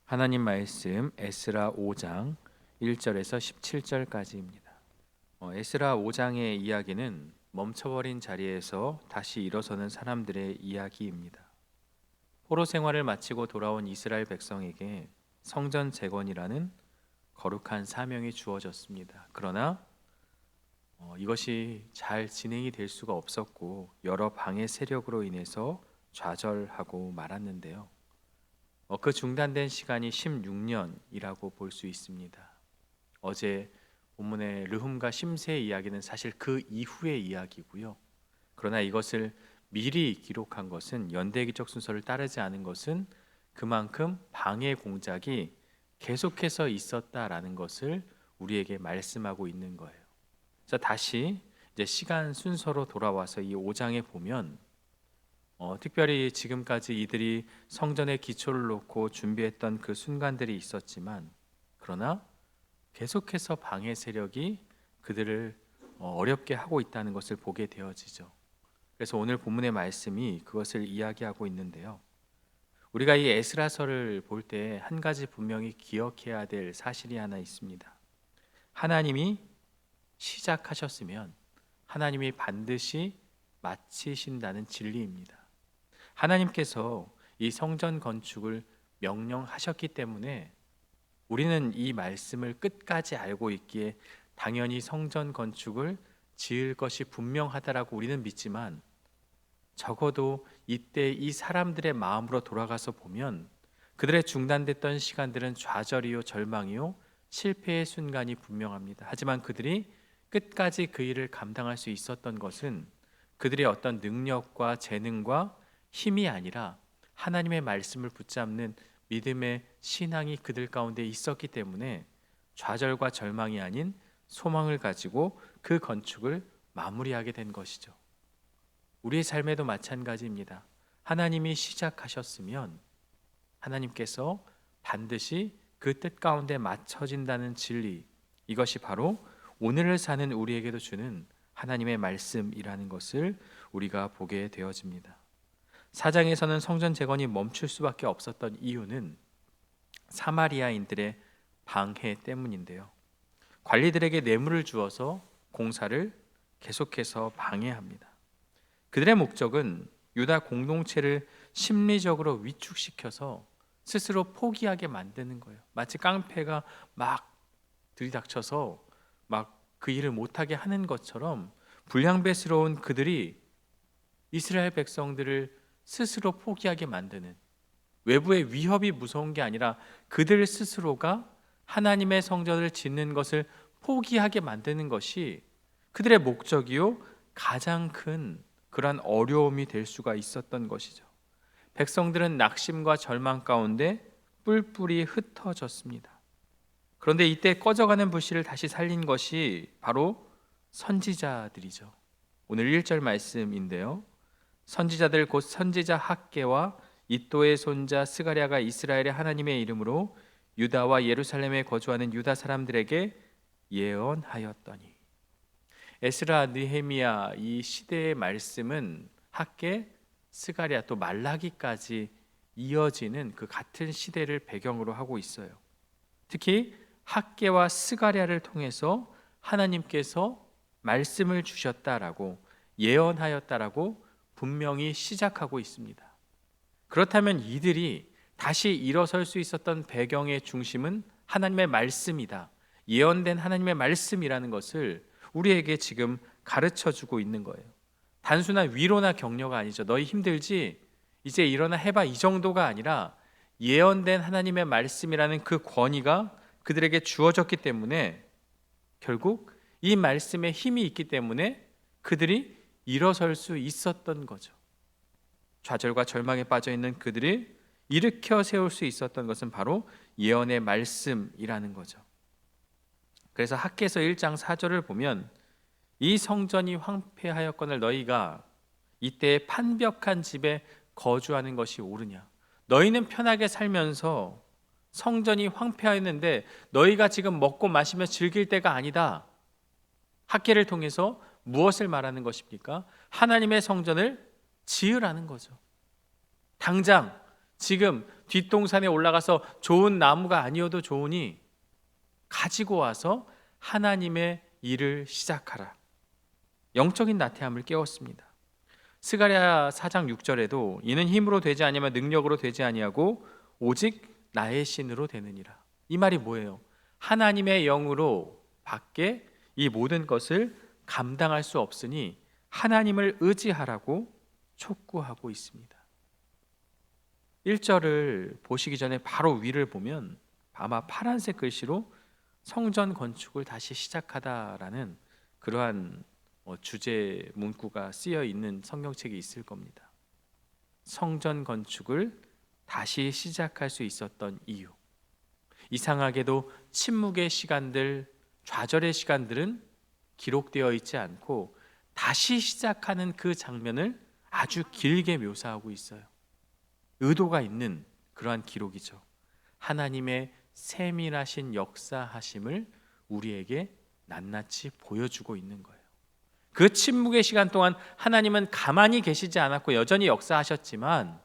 하나님 말씀 에스라 5장 1절에서 17절까지입니다. 에스라 5장의 이야기는 멈춰버린 자리에서 다시 일어서는 사람들의 이야기입니다. 포로 생활을 마치고 돌아온 이스라엘 백성에게 성전 재건이라는 거룩한 사명이 주어졌습니다. 그러나 이것이 잘 진행이 될 수가 없었고 여러 방해 세력으로 인해서 좌절하고 말았는데요. 그 중단된 시간이 16년이라고 볼 수 있습니다. 어제 본문의 르훔과 심새의 이야기는 사실 그 이후의 이야기고요. 그러나 이것을 미리 기록한 것은 연대기적 순서를 따르지 않은 것은 그만큼 방해 공작이 계속해서 있었다라는 것을 우리에게 말씀하고 있는 거예요. 자, 다시 이제 시간 순서로 돌아와서 이 5장에 보면 특별히 지금까지 이들이 성전의 기초를 놓고 준비했던 그 순간들이 있었지만 그러나 계속해서 방해 세력이 그들을 어렵게 하고 있다는 것을 보게 되어지죠. 그래서 오늘 본문의 말씀이 그것을 이야기하고 있는데요. 우리가 이 에스라서를 볼 때 한 가지 분명히 기억해야 될 사실이 하나 있습니다. 하나님이 시작하셨으면 하나님이 반드시 마치신다는 진리입니다. 하나님께서 이 성전 건축을 명령하셨기 때문에 우리는 이 말씀을 끝까지 알고 있기에 당연히 성전 건축을 지을 것이 분명하다라고 우리는 믿지만 적어도 이때 이 사람들의 마음으로 돌아가서 보면 그들의 중단됐던 시간들은 좌절이요 절망이요 실패의 순간이 분명합니다. 하지만 그들이 끝까지 그 일을 감당할 수 있었던 것은 그들의 어떤 능력과 재능과 힘이 아니라 하나님의 말씀을 붙잡는 믿음의 신앙이 그들 가운데 있었기 때문에 좌절과 절망이 아닌 소망을 가지고 그 건축을 마무리하게 된 것이죠. 우리의 삶에도 마찬가지입니다. 하나님이 시작하셨으면 하나님께서 반드시 그 뜻 가운데 맞춰진다는 진리, 이것이 바로 오늘을 사는 우리에게도 주는 하나님의 말씀이라는 것을 우리가 보게 되어집니다. 4장에서는 성전 재건이 멈출 수밖에 없었던 이유는 사마리아인들의 방해 때문인데요. 관리들에게 뇌물을 주어서 공사를 계속해서 방해합니다. 그들의 목적은 유다 공동체를 심리적으로 위축시켜서 스스로 포기하게 만드는 거예요. 마치 깡패가 막 들이닥쳐서 막 그 일을 못하게 하는 것처럼 불량배스러운 그들이 이스라엘 백성들을 스스로 포기하게 만드는, 외부의 위협이 무서운 게 아니라 그들 스스로가 하나님의 성전을 짓는 것을 포기하게 만드는 것이 그들의 목적이요 가장 큰 그러한 어려움이 될 수가 있었던 것이죠. 백성들은 낙심과 절망 가운데 뿔뿔이 흩어졌습니다. 그런데 이때 꺼져가는 불씨를 다시 살린 것이 바로 선지자들이죠. 오늘 1절 말씀인데요. 선지자들 곧 선지자 학개와 이또의 손자 스가랴가 이스라엘의 하나님의 이름으로 유다와 예루살렘에 거주하는 유다 사람들에게 예언하였더니, 에스라, 느헤미야 이 시대의 말씀은 학개, 스가랴 또 말라기까지 이어지는 그 같은 시대를 배경으로 하고 있어요. 특히 학개와 스가랴를 통해서 하나님께서 말씀을 주셨다라고 예언하였다라고 분명히 시작하고 있습니다. 그렇다면 이들이 다시 일어설 수 있었던 배경의 중심은 하나님의 말씀이다, 예언된 하나님의 말씀이라는 것을 우리에게 지금 가르쳐주고 있는 거예요. 단순한 위로나 격려가 아니죠. 너희 힘들지? 이제 일어나 해봐, 이 정도가 아니라 예언된 하나님의 말씀이라는 그 권위가 그들에게 주어졌기 때문에 결국 이 말씀에 힘이 있기 때문에 그들이 일어설 수 있었던 거죠. 좌절과 절망에 빠져 있는 그들이 일으켜 세울 수 있었던 것은 바로 예언의 말씀이라는 거죠. 그래서 학개서 1장 4절을 보면 이 성전이 황폐하였거늘 너희가 이때 판벽한 집에 거주하는 것이 옳으냐. 너희는 편하게 살면서 성전이 황폐하였는데 너희가 지금 먹고 마시며 즐길 때가 아니다. 학개를 통해서 무엇을 말하는 것입니까? 하나님의 성전을 지으라는 거죠. 당장 지금 뒷동산에 올라가서 좋은 나무가 아니어도 좋으니 가지고 와서 하나님의 일을 시작하라. 영적인 나태함을 깨웠습니다. 스가랴 4장 6절에도 이는 힘으로 되지 아니하면 능력으로 되지 아니하고 오직 나의 신으로 되느니라. 이 말이 뭐예요? 하나님의 영으로 밖에 이 모든 것을 감당할 수 없으니 하나님을 의지하라고 촉구하고 있습니다. 1절을 보시기 전에 바로 위를 보면 아마 파란색 글씨로 성전 건축을 다시 시작하다라는 그러한 주제 문구가 쓰여 있는 성경책이 있을 겁니다. 성전 건축을 다시 시작할 수 있었던 이유. 이상하게도 침묵의 시간들, 좌절의 시간들은 기록되어 있지 않고 다시 시작하는 그 장면을 아주 길게 묘사하고 있어요. 의도가 있는 그러한 기록이죠. 하나님의 세밀하신 역사하심을 우리에게 낱낱이 보여주고 있는 거예요. 그 침묵의 시간 동안 하나님은 가만히 계시지 않았고 여전히 역사하셨지만,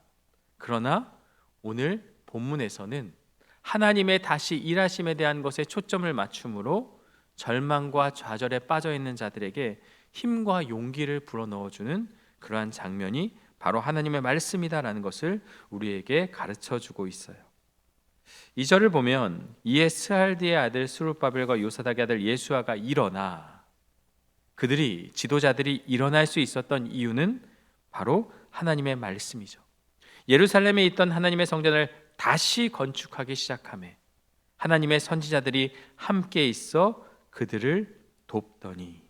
그러나 오늘 본문에서는 하나님의 다시 일하심에 대한 것에 초점을 맞춤으로 절망과 좌절에 빠져 있는 자들에게 힘과 용기를 불어넣어주는 그러한 장면이 바로 하나님의 말씀이다라는 것을 우리에게 가르쳐 주고 있어요. 2절을 보면 이에 스알디의 아들 스룹바벨과 요사닥의 아들 예수아가 일어나, 그들이 지도자들이 일어날 수 있었던 이유는 바로 하나님의 말씀이죠. 예루살렘에 있던 하나님의 성전을 다시 건축하기 시작하며 하나님의 선지자들이 함께 있어 그들을 돕더니,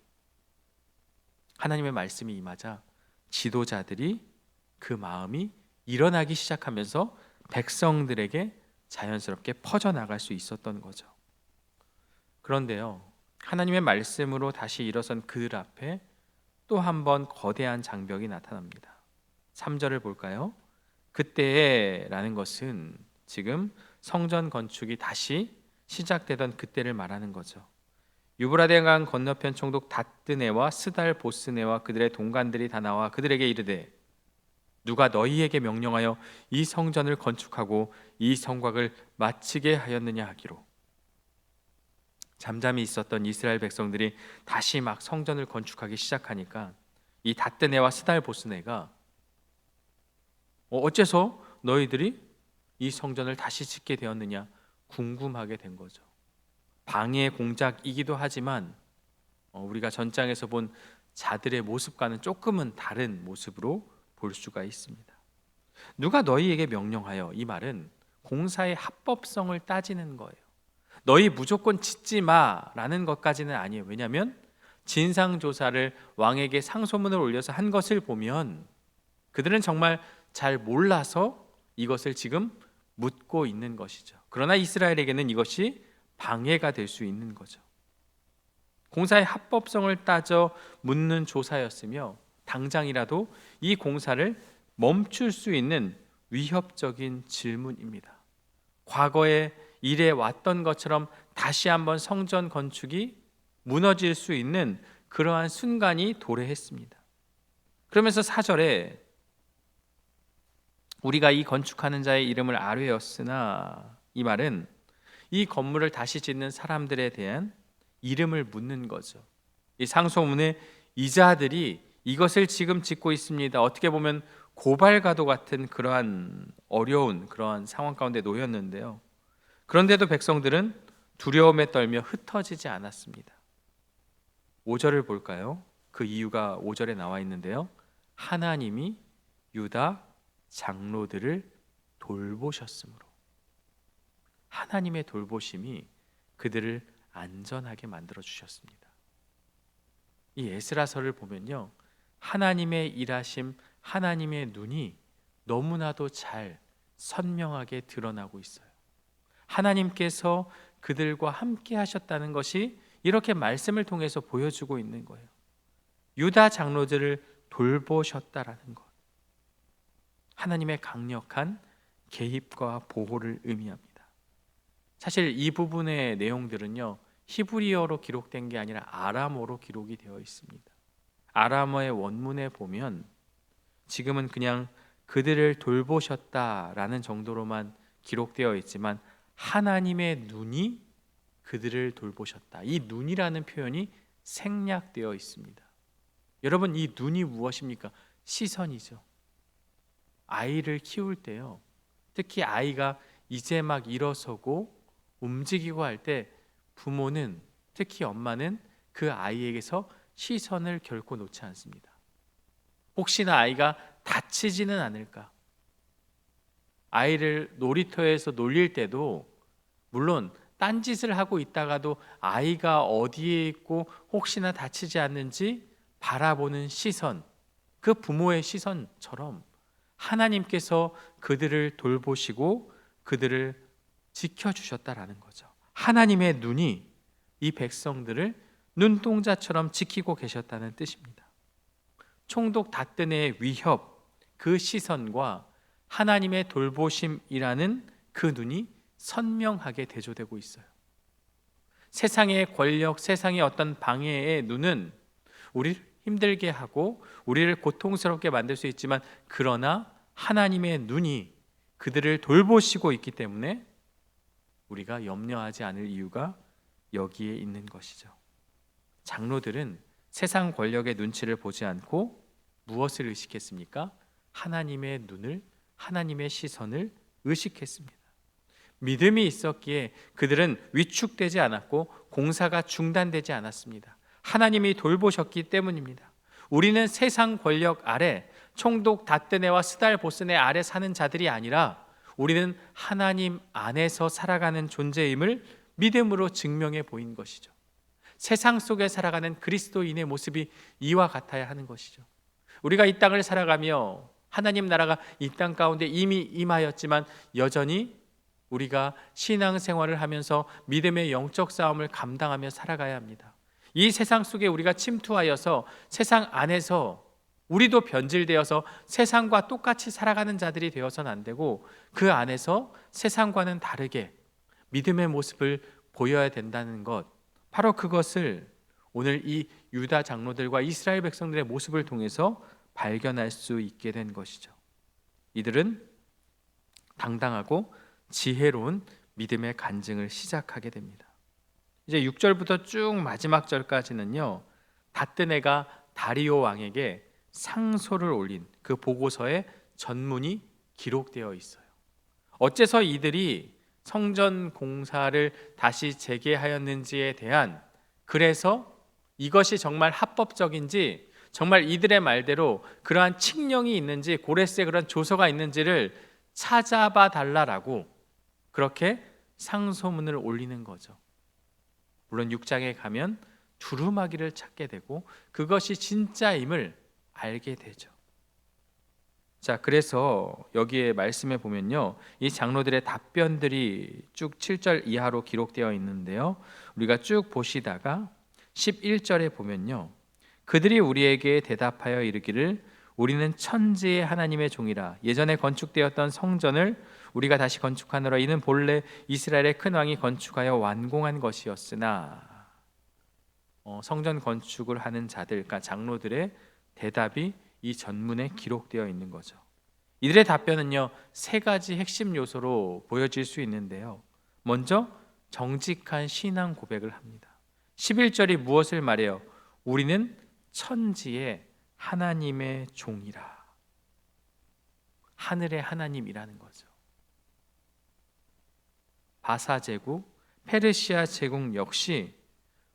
하나님의 말씀이 임하자 지도자들이 그 마음이 일어나기 시작하면서 백성들에게 자연스럽게 퍼져나갈 수 있었던 거죠. 그런데요, 하나님의 말씀으로 다시 일어선 그들 앞에 또 한 번 거대한 장벽이 나타납니다. 3절을 볼까요? 그때라는 것은 지금 성전 건축이 다시 시작되던 그때를 말하는 거죠. 유브라데 강 건너편 총독 다뜨네와 스달 보스네와 그들의 동관들이 다 나와 그들에게 이르되 누가 너희에게 명령하여 이 성전을 건축하고 이 성곽을 마치게 하였느냐 하기로. 잠잠히 있었던 이스라엘 백성들이 다시 막 성전을 건축하기 시작하니까 이 다뜨네와 스달 보스네가 어째서 너희들이 이 성전을 다시 짓게 되었느냐 궁금하게 된 거죠. 방해 공작이기도 하지만 우리가 전장에서 본 자들의 모습과는 조금은 다른 모습으로 볼 수가 있습니다. 누가 너희에게 명령하여, 이 말은 공사의 합법성을 따지는 거예요. 너희 무조건 짓지 마라는 것까지는 아니에요. 왜냐하면 진상조사를 왕에게 상소문을 올려서 한 것을 보면 그들은 정말 잘 몰라서 이것을 지금 묻고 있는 것이죠. 그러나 이스라엘에게는 이것이 방해가 될 수 있는 거죠. 공사의 합법성을 따져 묻는 조사였으며 당장이라도 이 공사를 멈출 수 있는 위협적인 질문입니다. 과거에 일해 왔던 것처럼 다시 한번 성전 건축이 무너질 수 있는 그러한 순간이 도래했습니다. 그러면서 4절에 우리가 이 건축하는 자의 이름을 아뢰었으나, 이 말은 이 건물을 다시 짓는 사람들에 대한 이름을 묻는 거죠. 이 상소문에 이 자들이 이것을 지금 짓고 있습니다. 어떻게 보면 고발가도 같은 그러한 어려운 그러한 상황 가운데 놓였는데요. 그런데도 백성들은 두려움에 떨며 흩어지지 않았습니다. 5절을 볼까요? 그 이유가 5절에 나와 있는데요. 하나님이 유다 장로들을 돌보셨으므로. 하나님의 돌보심이 그들을 안전하게 만들어 주셨습니다. 이 에스라서를 보면요, 하나님의 일하심, 하나님의 눈이 너무나도 잘 선명하게 드러나고 있어요. 하나님께서 그들과 함께 하셨다는 것이 이렇게 말씀을 통해서 보여주고 있는 거예요. 유다 장로들을 돌보셨다라는 것, 하나님의 강력한 개입과 보호를 의미합니다. 사실 이 부분의 내용들은요, 히브리어로 기록된 게 아니라 아람어로 기록이 되어 있습니다. 아람어의 원문에 보면 지금은 그냥 그들을 돌보셨다라는 정도로만 기록되어 있지만 하나님의 눈이 그들을 돌보셨다. 이 눈이라는 표현이 생략되어 있습니다. 여러분, 이 눈이 무엇입니까? 시선이죠. 아이를 키울 때요, 특히 아이가 이제 막 일어서고 움직이고 할 때 부모는, 특히 엄마는 그 아이에게서 시선을 결코 놓지 않습니다. 혹시나 아이가 다치지는 않을까? 아이를 놀이터에서 놀릴 때도 물론 딴짓을 하고 있다가도 아이가 어디에 있고 혹시나 다치지 않는지 바라보는 시선, 그 부모의 시선처럼 하나님께서 그들을 돌보시고 그들을 지켜주셨다라는 거죠. 하나님의 눈이 이 백성들을 눈동자처럼 지키고 계셨다는 뜻입니다. 총독 닷든의 위협, 그 시선과 하나님의 돌보심이라는 그 눈이 선명하게 대조되고 있어요. 세상의 권력, 세상의 어떤 방해의 눈은 우리를 힘들게 하고 우리를 고통스럽게 만들 수 있지만, 그러나 하나님의 눈이 그들을 돌보시고 있기 때문에 우리가 염려하지 않을 이유가 여기에 있는 것이죠. 장로들은 세상 권력의 눈치를 보지 않고 무엇을 의식했습니까? 하나님의 눈을, 하나님의 시선을 의식했습니다. 믿음이 있었기에 그들은 위축되지 않았고 공사가 중단되지 않았습니다. 하나님이 돌보셨기 때문입니다. 우리는 세상 권력 아래, 총독 닷드네와 스달 보스네 아래 사는 자들이 아니라 우리는 하나님 안에서 살아가는 존재임을 믿음으로 증명해 보인 것이죠. 세상 속에 살아가는 그리스도인의 모습이 이와 같아야 하는 것이죠. 우리가 이 땅을 살아가며 하나님 나라가 이 땅 가운데 이미 임하였지만 여전히 우리가 신앙생활을 하면서 믿음의 영적 싸움을 감당하며 살아가야 합니다. 이 세상 속에 우리가 침투하여서 세상 안에서 우리도 변질되어서 세상과 똑같이 살아가는 자들이 되어서는 안 되고, 그 안에서 세상과는 다르게 믿음의 모습을 보여야 된다는 것, 바로 그것을 오늘 이 유다 장로들과 이스라엘 백성들의 모습을 통해서 발견할 수 있게 된 것이죠. 이들은 당당하고 지혜로운 믿음의 간증을 시작하게 됩니다. 이제 6절부터 쭉 마지막 절까지는요, 닷드네가 다리오 왕에게 상소를 올린 그 보고서에 전문이 기록되어 있어요. 어째서 이들이 성전 공사를 다시 재개하였는지에 대한, 그래서 이것이 정말 합법적인지, 정말 이들의 말대로 그러한 칙령이 있는지, 고레스의 그런 조서가 있는지를 찾아봐 달라라고 그렇게 상소문을 올리는 거죠. 물론 6장에 가면 두루마기를 찾게 되고 그것이 진짜임을 알게 되죠. 자, 그래서 여기에 말씀에 보면요, 이 장로들의 답변들이 쭉 7절 이하로 기록되어 있는데요, 우리가 쭉 보시다가 11절에 보면요, 그들이 우리에게 대답하여 이르기를 우리는 천지의 하나님의 종이라. 예전에 건축되었던 성전을 우리가 다시 건축하노라. 이는 본래 이스라엘의 큰 왕이 건축하여 완공한 것이었으나, 성전 건축을 하는 자들, 그러니까 장로들의 대답이 이 전문에 기록되어 있는 거죠. 이들의 답변은요, 세 가지 핵심 요소로 보여질 수 있는데요, 먼저 정직한 신앙 고백을 합니다. 11절이 무엇을 말해요? 우리는 천지의 하나님의 종이라. 하늘의 하나님이라는 거죠. 바사 제국, 페르시아 제국 역시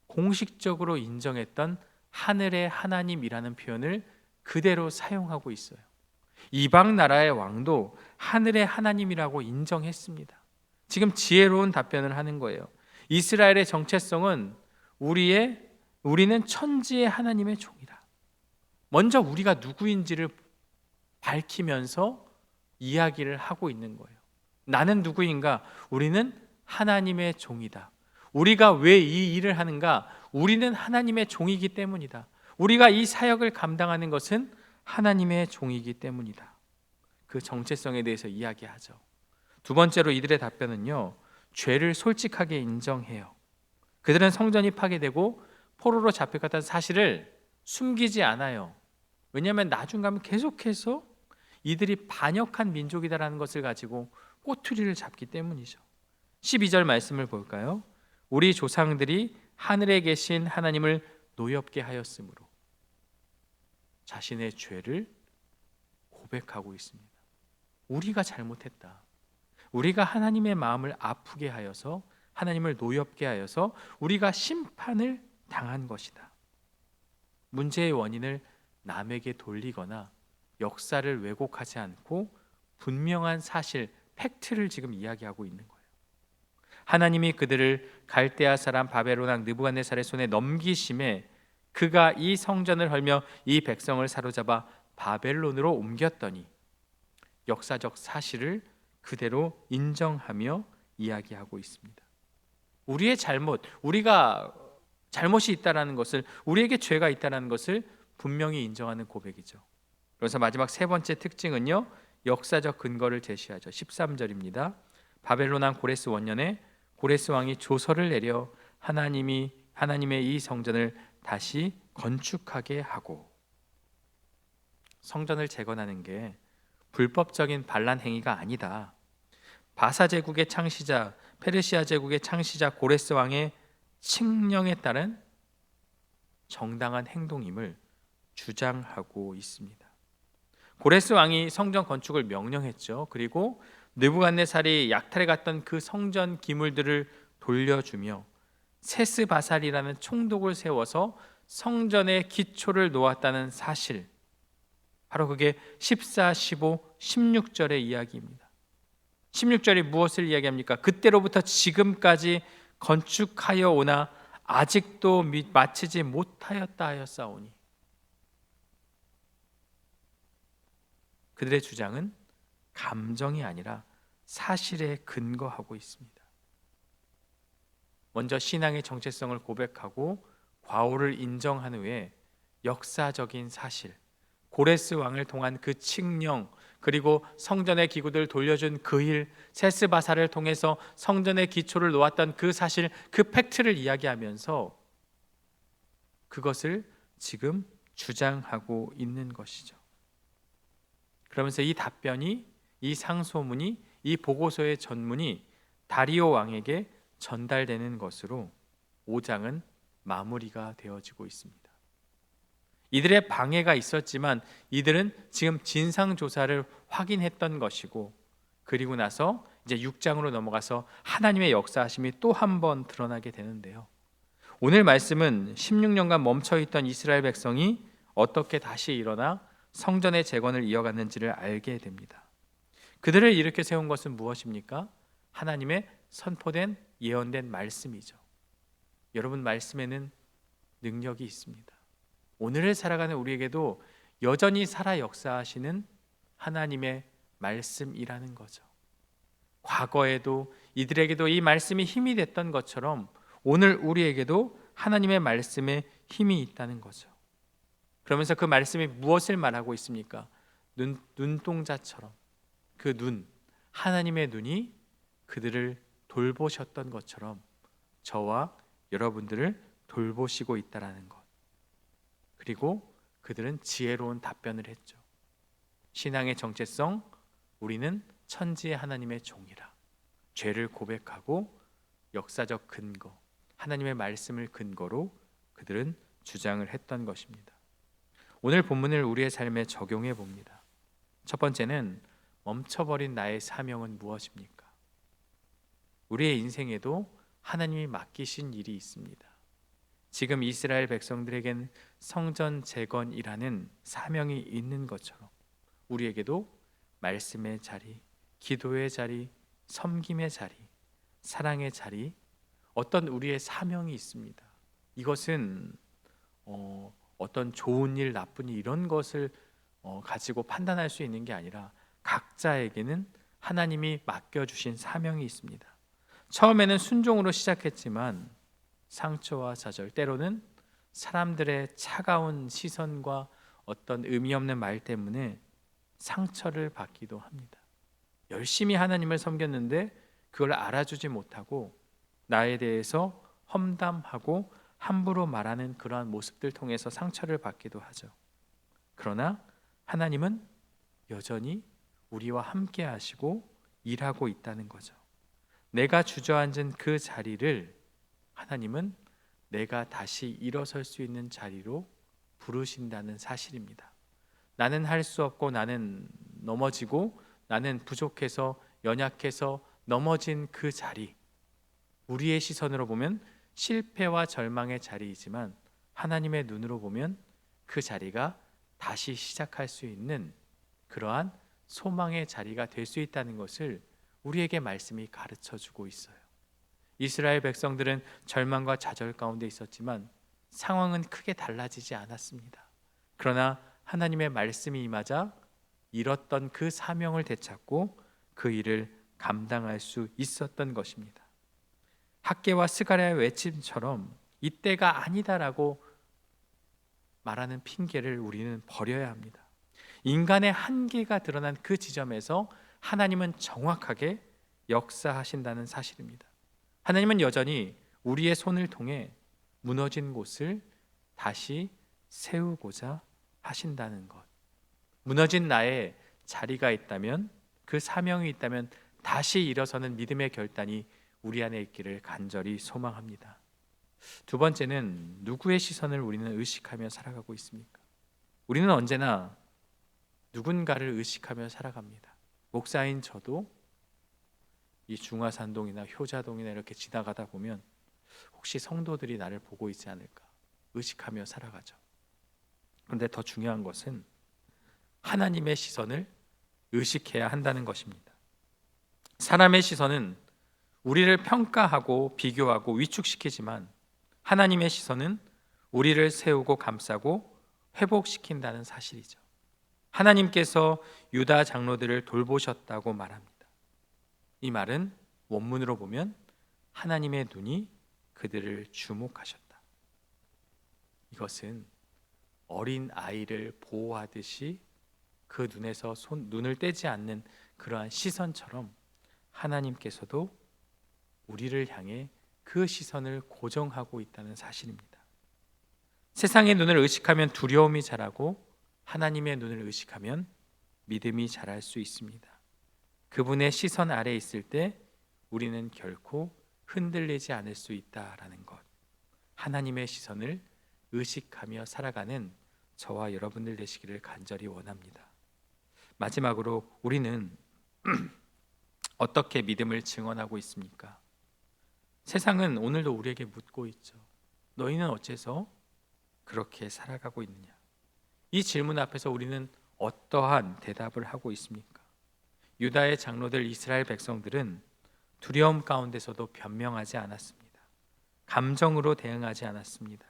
공식적으로 인정했던 하늘의 하나님이라는 표현을 그대로 사용하고 있어요. 이방 나라의 왕도 하늘의 하나님이라고 인정했습니다. 지금 지혜로운 답변을 하는 거예요. 이스라엘의 정체성은 우리는 천지의 하나님의 종이라. 먼저 우리가 누구인지를 밝히면서 이야기를 하고 있는 거예요. 나는 누구인가? 우리는 하나님의 종이다. 우리가 왜 이 일을 하는가? 우리는 하나님의 종이기 때문이다. 우리가 이 사역을 감당하는 것은 하나님의 종이기 때문이다. 그 정체성에 대해서 이야기하죠. 두 번째로 이들의 답변은요, 죄를 솔직하게 인정해요. 그들은 성전이 파괴되고 포로로 잡혀갔다는 사실을 숨기지 않아요. 왜냐하면 나중 가면 계속해서 이들이 반역한 민족이다라는 것을 가지고 꼬투리를 잡기 때문이죠. 12절 말씀을 볼까요? 우리 조상들이 하늘에 계신 하나님을 노엽게 하였으므로 자신의 죄를 고백하고 있습니다. 우리가 잘못했다. 우리가 하나님의 마음을 아프게 하여서 하나님을 노엽게 하여서 우리가 심판을 당한 것이다. 문제의 원인을 남에게 돌리거나 역사를 왜곡하지 않고 분명한 사실, 팩트를 지금 이야기하고 있는 거예요. 하나님이 그들을 갈대아 사람 바벨론 왕 느부갓네살의 손에 넘기심에 그가 이 성전을 헐며 이 백성을 사로잡아 바벨론으로 옮겼더니 역사적 사실을 그대로 인정하며 이야기하고 있습니다. 우리의 잘못, 우리가 잘못이 있다라는 것을, 우리에게 죄가 있다라는 것을 분명히 인정하는 고백이죠. 그래서 마지막 세 번째 특징은요, 역사적 근거를 제시하죠. 13절입니다. 바벨론 왕 고레스 원년에 고레스 왕이 조서를 내려 하나님의 이 성전을 다시 건축하게 하고, 성전을 재건하는 게 불법적인 반란 행위가 아니다. 바사 제국의 창시자, 페르시아 제국의 창시자 고레스 왕의 칙령에 따른 정당한 행동임을 주장하고 있습니다. 고레스 왕이 성전 건축을 명령했죠. 그리고 느부갓네살이 약탈해 갔던 그 성전 기물들을 돌려주며 세스바살이라는 총독을 세워서 성전의 기초를 놓았다는 사실, 바로 그게 14, 15, 16절의 이야기입니다. 16절이 무엇을 이야기합니까? 그때로부터 지금까지 건축하여 오나 아직도 마치지 못하였다 하였사오니, 그들의 주장은 감정이 아니라 사실에 근거하고 있습니다. 먼저 신앙의 정체성을 고백하고 과오를 인정한 후에 역사적인 사실, 고레스 왕을 통한 그 칙령, 그리고 성전의 기구들을 돌려준 그 일, 세스바사를 통해서 성전의 기초를 놓았던 그 사실, 그 팩트를 이야기하면서 그것을 지금 주장하고 있는 것이죠. 그러면서 이 답변이, 이 상소문이, 이 보고서의 전문이 다리오 왕에게 전달되는 것으로 5장은 마무리가 되어지고 있습니다. 이들의 방해가 있었지만 이들은 지금 진상조사를 확인했던 것이고, 그리고 나서 이제 6장으로 넘어가서 하나님의 역사하심이 또 한 번 드러나게 되는데요. 오늘 말씀은 16년간 멈춰있던 이스라엘 백성이 어떻게 다시 일어나 성전의 재건을 이어갔는지를 알게 됩니다. 그들을 일으켜 세운 것은 무엇입니까? 하나님의 선포된 예언된 말씀이죠. 여러분, 말씀에는 능력이 있습니다. 오늘을 살아가는 우리에게도 여전히 살아 역사하시는 하나님의 말씀이라는 거죠. 과거에도 이들에게도 이 말씀이 힘이 됐던 것처럼 오늘 우리에게도 하나님의 말씀에 힘이 있다는 거죠. 그러면서 그 말씀이 무엇을 말하고 있습니까? 눈동자처럼 그 눈, 하나님의 눈이 그들을 돌보셨던 것처럼 저와 여러분들을 돌보시고 있다는 것. 그리고 그들은 지혜로운 답변을 했죠. 신앙의 정체성, 우리는 천지의 하나님의 종이라. 죄를 고백하고 역사적 근거, 하나님의 말씀을 근거로 그들은 주장을 했던 것입니다. 오늘 본문을 우리의 삶에 적용해 봅니다. 첫 번째는 멈춰버린 나의 사명은 무엇입니까? 우리의 인생에도 하나님이 맡기신 일이 있습니다. 지금 이스라엘 백성들에겐 성전 재건이라는 사명이 있는 것처럼 우리에게도 말씀의 자리, 기도의 자리, 섬김의 자리, 사랑의 자리, 어떤 우리의 사명이 있습니다. 이것은 어떤 좋은 일, 나쁜 일 이런 것을 가지고 판단할 수 있는 게 아니라 각자에게는 하나님이 맡겨주신 사명이 있습니다. 처음에는 순종으로 시작했지만 상처와 좌절, 때로는 사람들의 차가운 시선과 어떤 의미 없는 말 때문에 상처를 받기도 합니다. 열심히 하나님을 섬겼는데 그걸 알아주지 못하고 나에 대해서 험담하고 함부로 말하는 그러한 모습들 통해서 상처를 받기도 하죠. 그러나 하나님은 여전히 우리와 함께 하시고 일하고 있다는 거죠. 내가 주저앉은 그 자리를 하나님은 내가 다시 일어설 수 있는 자리로 부르신다는 사실입니다. 나는 할 수 없고, 나는 넘어지고, 나는 부족해서 연약해서 넘어진 그 자리, 우리의 시선으로 보면 실패와 절망의 자리이지만 하나님의 눈으로 보면 그 자리가 다시 시작할 수 있는 그러한 소망의 자리가 될 수 있다는 것을 우리에게 말씀이 가르쳐 주고 있어요. 이스라엘 백성들은 절망과 좌절 가운데 있었지만 상황은 크게 달라지지 않았습니다. 그러나 하나님의 말씀이 임하자 잃었던 그 사명을 되찾고 그 일을 감당할 수 있었던 것입니다. 학개와 스가랴의 외침처럼 이때가 아니다라고 말하는 핑계를 우리는 버려야 합니다. 인간의 한계가 드러난 그 지점에서 하나님은 정확하게 역사하신다는 사실입니다. 하나님은 여전히 우리의 손을 통해 무너진 곳을 다시 세우고자 하신다는 것. 무너진 나의 자리가 있다면, 그 사명이 있다면 다시 일어서는 믿음의 결단이 우리 안에 있기를 간절히 소망합니다. 두 번째는 누구의 시선을 우리는 의식하며 살아가고 있습니까? 우리는 언제나 누군가를 의식하며 살아갑니다. 목사인 저도 이 중화산동이나 효자동이나 이렇게 지나가다 보면 혹시 성도들이 나를 보고 있지 않을까 의식하며 살아가죠. 그런데 더 중요한 것은 하나님의 시선을 의식해야 한다는 것입니다. 사람의 시선은 우리를 평가하고 비교하고 위축시키지만 하나님의 시선은 우리를 세우고 감싸고 회복시킨다는 사실이죠. 하나님께서 유다 장로들을 돌보셨다고 말합니다. 이 말은 원문으로 보면 하나님의 눈이 그들을 주목하셨다. 이것은 어린 아이를 보호하듯이 그 눈에서 눈을 떼지 않는 그러한 시선처럼 하나님께서도 우리를 향해 그 시선을 고정하고 있다는 사실입니다. 세상의 눈을 의식하면 두려움이 자라고 하나님의 눈을 의식하면 믿음이 자랄 수 있습니다. 그분의 시선 아래 있을 때 우리는 결코 흔들리지 않을 수 있다라는 것. 하나님의 시선을 의식하며 살아가는 저와 여러분들 되시기를 간절히 원합니다. 마지막으로 우리는 어떻게 믿음을 증언하고 있습니까? 세상은 오늘도 우리에게 묻고 있죠. 너희는 어째서 그렇게 살아가고 있느냐? 이 질문 앞에서 우리는 어떠한 대답을 하고 있습니까? 유다의 장로들, 이스라엘 백성들은 두려움 가운데서도 변명하지 않았습니다. 감정으로 대응하지 않았습니다.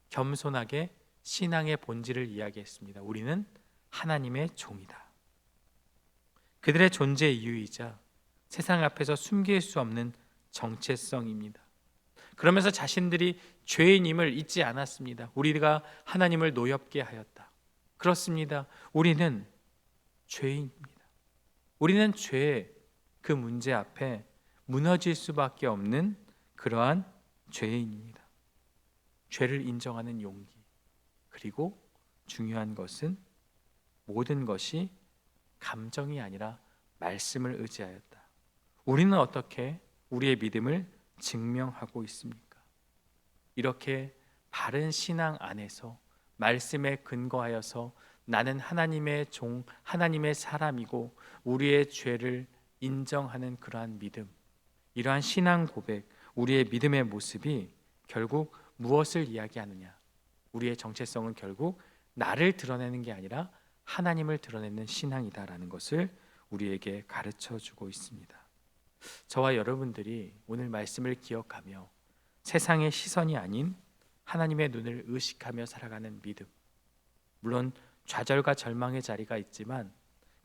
겸손하게 신앙의 본질을 이야기했습니다. 우리는 하나님의 종이다. 그들의 존재 이유이자 세상 앞에서 숨길 수 없는 정체성입니다. 그러면서 자신들이 죄인임을 잊지 않았습니다. 우리가 하나님을 노엽게 하였다. 그렇습니다. 우리는 죄인입니다. 우리는 죄의 그 문제 앞에 무너질 수밖에 없는 그러한 죄인입니다. 죄를 인정하는 용기, 그리고 중요한 것은 모든 것이 감정이 아니라 말씀을 의지하였다. 우리는 어떻게 우리의 믿음을 증명하고 있습니까? 이렇게 바른 신앙 안에서 말씀에 근거하여서 나는 하나님의 종, 하나님의 사람이고 우리의 죄를 인정하는 그러한 믿음, 이러한 신앙 고백, 우리의 믿음의 모습이 결국 무엇을 이야기하느냐? 우리의 정체성은 결국 나를 드러내는 게 아니라 하나님을 드러내는 신앙이다라는 것을 우리에게 가르쳐 주고 있습니다. 저와 여러분들이 오늘 말씀을 기억하며 세상의 시선이 아닌 하나님의 눈을 의식하며 살아가는 믿음, 물론 좌절과 절망의 자리가 있지만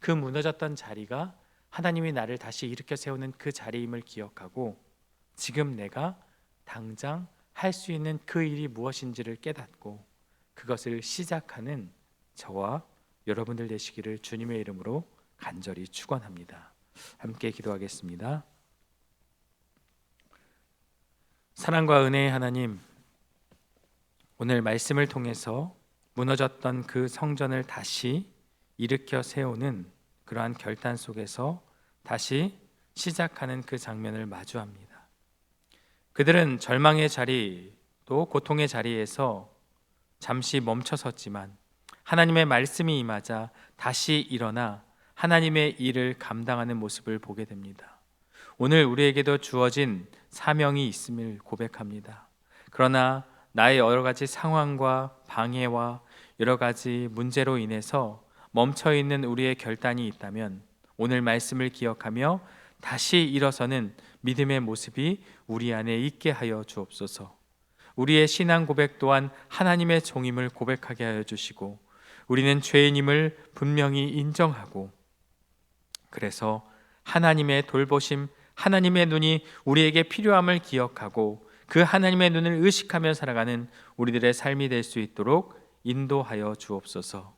그 무너졌던 자리가 하나님이 나를 다시 일으켜 세우는 그 자리임을 기억하고 지금 내가 당장 할 수 있는 그 일이 무엇인지를 깨닫고 그것을 시작하는 저와 여러분들 되시기를 주님의 이름으로 간절히 축원합니다. 함께 기도하겠습니다. 사랑과 은혜의 하나님, 오늘 말씀을 통해서 무너졌던 그 성전을 다시 일으켜 세우는 그러한 결단 속에서 다시 시작하는 그 장면을 마주합니다. 그들은 절망의 자리 또 고통의 자리에서 잠시 멈춰섰지만 하나님의 말씀이 임하자 다시 일어나 하나님의 일을 감당하는 모습을 보게 됩니다. 오늘 우리에게도 주어진 사명이 있음을 고백합니다. 그러나 나의 여러 가지 상황과 방해와 여러 가지 문제로 인해서 멈춰 있는 우리의 결단이 있다면 오늘 말씀을 기억하며 다시 일어서는 믿음의 모습이 우리 안에 있게 하여 주옵소서. 우리의 신앙 고백 또한 하나님의 종임을 고백하게 하여 주시고 우리는 죄인임을 분명히 인정하고 그래서 하나님의 돌보심, 하나님의 눈이 우리에게 필요함을 기억하고 그 하나님의 눈을 의식하며 살아가는 우리들의 삶이 될 수 있도록 인도하여 주옵소서.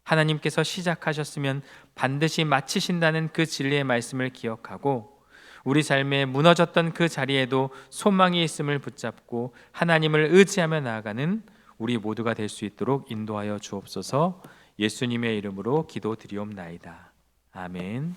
하나님께서 시작하셨으면 반드시 마치신다는 그 진리의 말씀을 기억하고 우리 삶에 무너졌던 그 자리에도 소망이 있음을 붙잡고 하나님을 의지하며 나아가는 우리 모두가 될 수 있도록 인도하여 주옵소서. 예수님의 이름으로 기도드리옵나이다. 아멘.